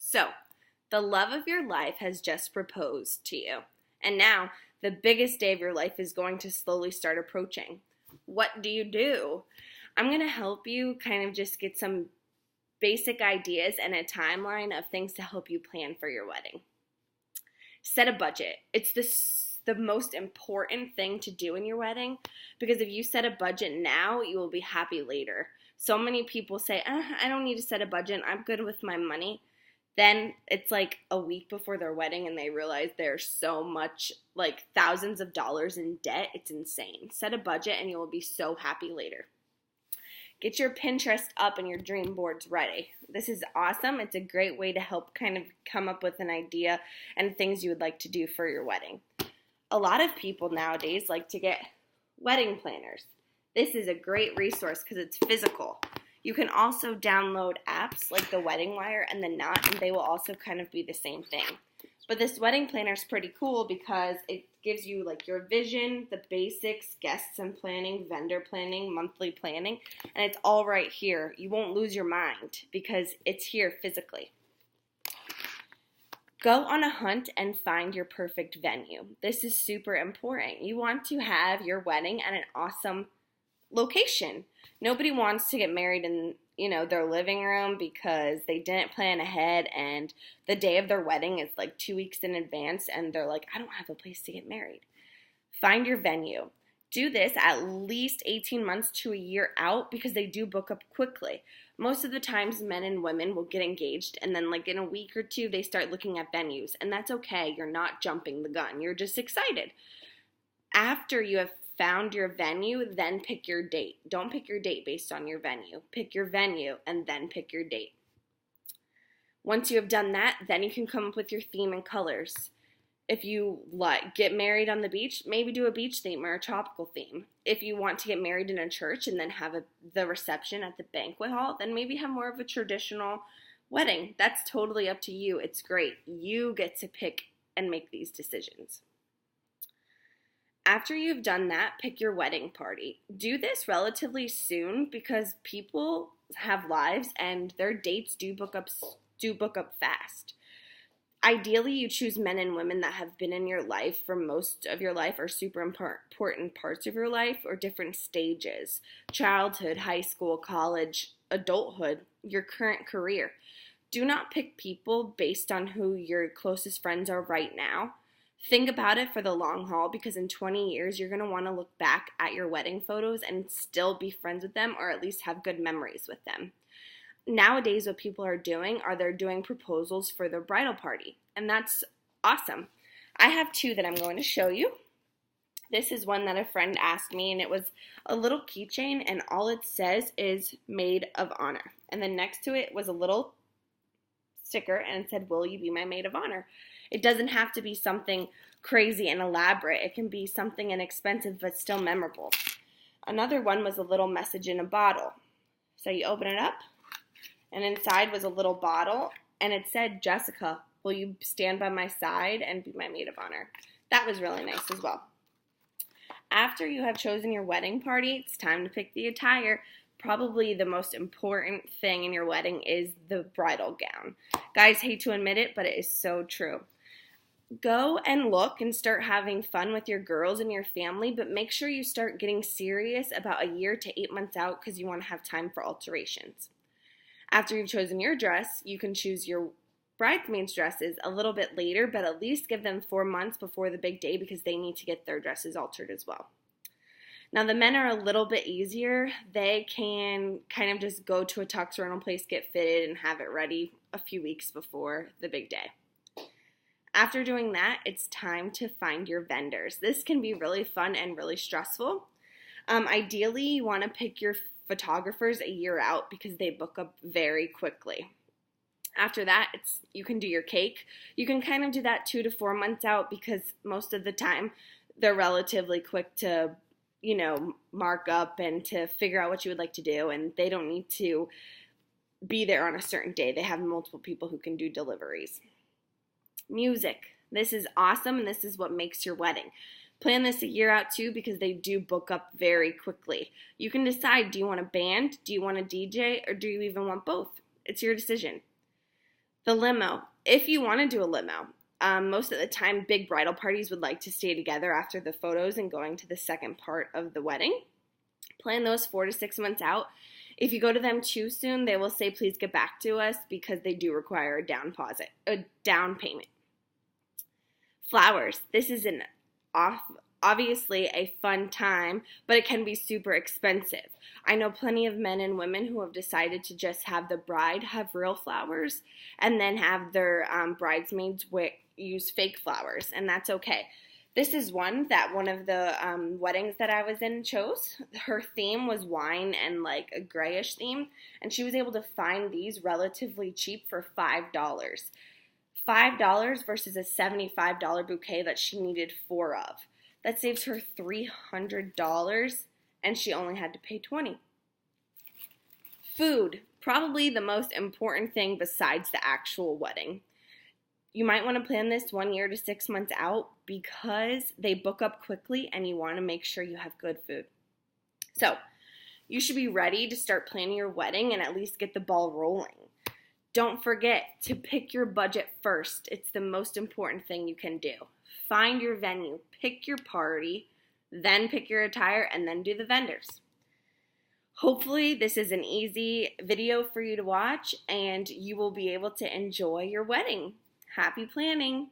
So, the love of your life has just proposed to you. And now, the biggest day of your life is going to slowly start approaching. What do? I'm going to help you kind of just get some basic ideas and a timeline of things to help you plan for your wedding. Set a budget. It's the most important thing to do in your wedding, because if you set a budget now, you will be happy later. So many people say, I don't need to set a budget. I'm good with my money. Then it's like a week before their wedding and they realize they're so much, like thousands of dollars in debt. It's insane. Set a budget and you will be so happy later. Get your Pinterest up and your dream boards ready. This is awesome. It's a great way to help kind of come up with an idea and things you would like to do for your wedding. A lot of people nowadays like to get wedding planners. This is a great resource because it's physical. You can also download apps like the Wedding Wire and the Knot, and they will also kind of be the same thing. But this wedding planner is pretty cool because it gives you like your vision, the basics, guests and planning, vendor planning, monthly planning, and it's all right here. You won't lose your mind because it's here physically. Go on a hunt and find your perfect venue. This is super important. You want to have your wedding at an awesome location. Nobody wants to get married in, their living room because they didn't plan ahead and the day of their wedding is like 2 weeks in advance and they're like, I don't have a place to get married. Find your venue. Do this at least 18 months to a year out because they do book up quickly. Most of the times men and women will get engaged and then like in a week or two they start looking at venues, and that's okay. You're not jumping the gun. You're just excited. After you have found your venue, then pick your date. Don't pick your date based on your venue. Pick your venue and then pick your date. Once you have done that, then you can come up with your theme and colors. If you get married on the beach, maybe do a beach theme or a tropical theme. If you want to get married in a church and then have the reception at the banquet hall, then maybe have more of a traditional wedding. That's totally up to you. It's great. You get to pick and make these decisions. After you've done that, pick your wedding party. Do this relatively soon because people have lives and their dates do book up fast. Ideally, you choose men and women that have been in your life for most of your life or super important parts of your life or different stages. Childhood, high school, college, adulthood, your current career. Do not pick people based on who your closest friends are right now. Think about it for the long haul because in 20 years, you're going to want to look back at your wedding photos and still be friends with them or at least have good memories with them. Nowadays, what people are doing they're doing proposals for their bridal party, and that's awesome. I have two that I'm going to show you. This is one that a friend asked me, and it was a little keychain, and all it says is maid of honor. And then next to it was a little sticker, and it said, will you be my maid of honor? It doesn't have to be something crazy and elaborate. It can be something inexpensive but still memorable. Another one was a little message in a bottle. So you open it up, and inside was a little bottle, and it said, Jessica, will you stand by my side and be my maid of honor? That was really nice as well. After you have chosen your wedding party, it's time to pick the attire. Probably the most important thing in your wedding is the bridal gown. Guys hate to admit it, but it is so true. Go and look and start having fun with your girls and your family, but make sure you start getting serious about a year to 8 months out because you want to have time for alterations. After you've chosen your dress, you can choose your bridesmaids' dresses a little bit later, but at least give them 4 months before the big day because they need to get their dresses altered as well. Now, the men are a little bit easier. They can kind of just go to a tux rental place, get fitted, and have it ready a few weeks before the big day. After doing that, it's time to find your vendors. This can be really fun and really stressful. Ideally, you want to pick your photographers a year out because they book up very quickly. After that, you can do your cake. You can kind of do that 2 to 4 months out because most of the time they're relatively quick to mark up and to figure out what you would like to do, and they don't need to be there on a certain day. They have multiple people who can do deliveries. Music. This is awesome, and this is what makes your wedding. Plan this a year out too because they do book up very quickly. You can decide, do you want a band, do you want a DJ, or do you even want both? It's your decision. The limo. If you want to do a limo, most of the time big bridal parties would like to stay together after the photos and going to the second part of the wedding. Plan those 4 to 6 months out. If you go to them too soon, they will say, please get back to us, because they do require a down payment. Flowers. This is obviously a fun time, but it can be super expensive. I know plenty of men and women who have decided to just have the bride have real flowers and then have their bridesmaids use fake flowers, and that's okay. This is one of the weddings that I was in chose. Her theme was wine and like a grayish theme, and she was able to find these relatively cheap for $5. $5 versus a $75 bouquet that she needed 4 of. That saves her $300, and she only had to pay $20. Food, probably the most important thing besides the actual wedding. You might want to plan this 1 year to 6 months out because they book up quickly and you want to make sure you have good food. So, you should be ready to start planning your wedding and at least get the ball rolling. Don't forget to pick your budget first. It's the most important thing you can do. Find your venue, pick your party, then pick your attire, and then do the vendors. Hopefully this is an easy video for you to watch and you will be able to enjoy your wedding. Happy planning!